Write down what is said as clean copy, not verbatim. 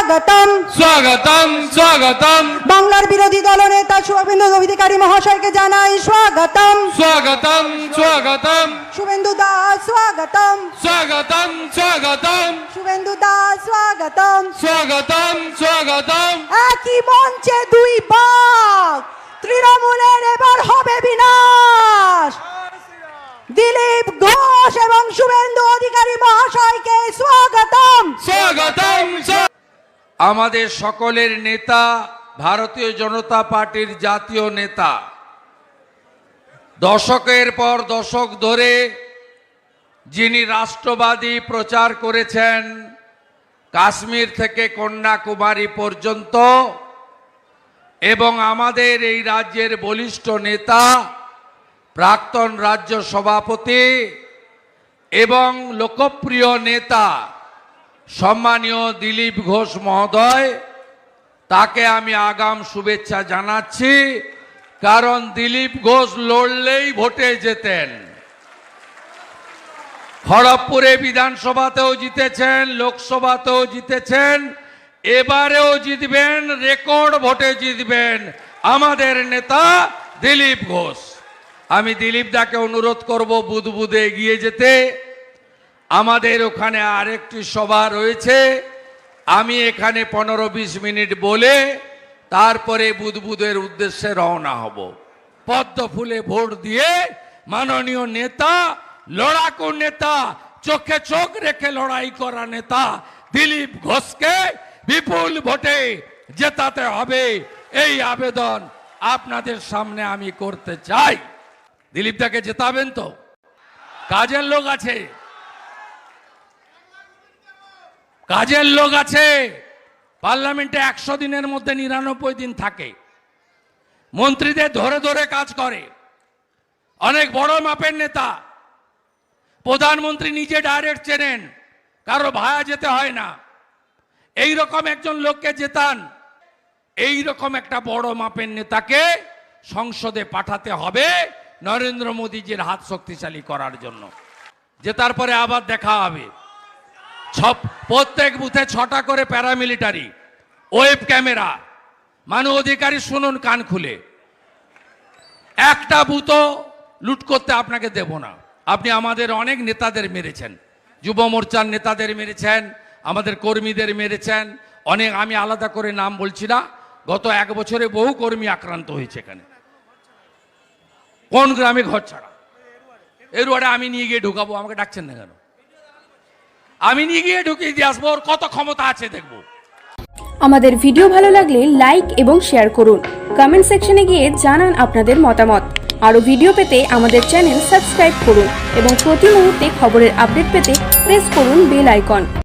স্বাগতম স্বাগতম স্বাগতম। বাংলার বিরোধী দলনেতা শুভেন্দু অধিকারী মহাশয়কে জানাই স্বাগতম স্বাগতম স্বাগতম শুভেন্দু দাস স্বাগতম স্বাগতম স্বাগতম শুভেন্দু দাস স্বাগতম স্বাগতম স্বাগতম। একই মঞ্চে দুই বাঘ, তৃণমূলের এবার হবে বিনাশ। দিলীপ ঘোষ এবং শুভেন্দু অধিকারী মহাশয়কে স্বাগতম স্বাগতম। আমাদের সকলের নেতা, ভারতীয় জনতা পার্টির জাতীয় নেতা, দশকের পর দশক ধরে যিনি রাষ্ট্রবাদী প্রচার করেছেন, কাশ্মীর থেকে কন্যাকুমারী পর্যন্ত, এবং আমাদের এই রাজ্যের বলিষ্ঠ নেতা, প্রাক্তন রাজ্য সভাপতি এবং লোকপ্রিয় নেতা সম্মানীয় দিলীপ ঘোষ মহোদয়, তাকে আমি আগাম শুভেচ্ছা জানাচ্ছি। কারণ দিলীপ ঘোষ লড়লেই ভোটে যেতেন। খড়গপুরে বিধানসভাতেও জিতেছেন, লোকসভাতেও জিতেছেন, এবারেও জিতবেন, রেকর্ড ভোটে জিতবেন আমাদের নেতা দিলীপ ঘোষ। আমি দিলীপ দাকে অনুরোধ করব বুধবুধে এগিয়ে যেতে। আমাদের ওখানে আরেকটি সভা রয়েছে, আমি এখানে 15-20 মিনিট বলে তারপরে বুধবুধের উদ্দেশ্যে রওনা হব। পদ্ম ফুলে ভোট দিয়ে মাননীয় নেতা, লড়াকু নেতা, চোখে চোখ রেখে লড়াই করা নেতা দিলীপ ঘোষকে বিপুল ভোটে জেতাতে হবে, এই আবেদন আপনাদের সামনে আমি করতে চাই। দিলীপ দাকে জেতাবেন তো? কাজের লোক আছে, কাজের লোক আছে। পার্লামেন্টে 100 দিনের মধ্যে 99 দিন থাকে, মন্ত্রীদের ধরে ধরে কাজ করে, অনেক বড় মাপের নেতা। প্রধানমন্ত্রী নিজে ডাইরেক্ট চেনেন, কারো ভায়া যেতে হয় না। এই রকম একজন লোককে জেতান। এই রকম একটা বড় মাপের নেতাকে সংসদে পাঠাতে হবে নরেন্দ্র মোদীজির হাত শক্তিশালী করার জন্য। জেতার পরে আবার দেখা হবে। প্রত্যেক বুথে 6টা করে প্যারামিলিটারি, ওয়েব ক্যামেরা। মানু অধিকারী শুনুন কান খুলে, একটা বুথও লুট করতে আপনাকে দেব না। আপনি আমাদের অনেক নেতাদের মেরেছেন, যুব মোর্চার নেতাদের মেরেছেন, আমাদের কর্মীদের মেরেছেন অনেক। আমি আলাদা করে নাম বলছি না। গত 1 বছরে বহু কর্মী আক্রান্ত হয়েছে এখানে। কোন গ্রামে ঘর ছাড়া? এরুয়ারে আমি নিয়ে গিয়ে ঢুকাবো। আমাকে ডাকছেন না কেন? আমি নিয়ে গিয়ে ঢুকিয়ে দিয়ে আসবো। ওর কত ক্ষমতা আছে দেখবো। আমাদের ভিডিও ভালো লাগলে লাইক এবং শেয়ার করুন। কমেন্ট সেকশনে গিয়ে জানান আপনাদের মতামত। আরো ভিডিও পেতে আমাদের চ্যানেল সাবস্ক্রাইব করুন এবং প্রতি মুহূর্তে খবরের আপডেট পেতে প্রেস করুন বেল আইকন।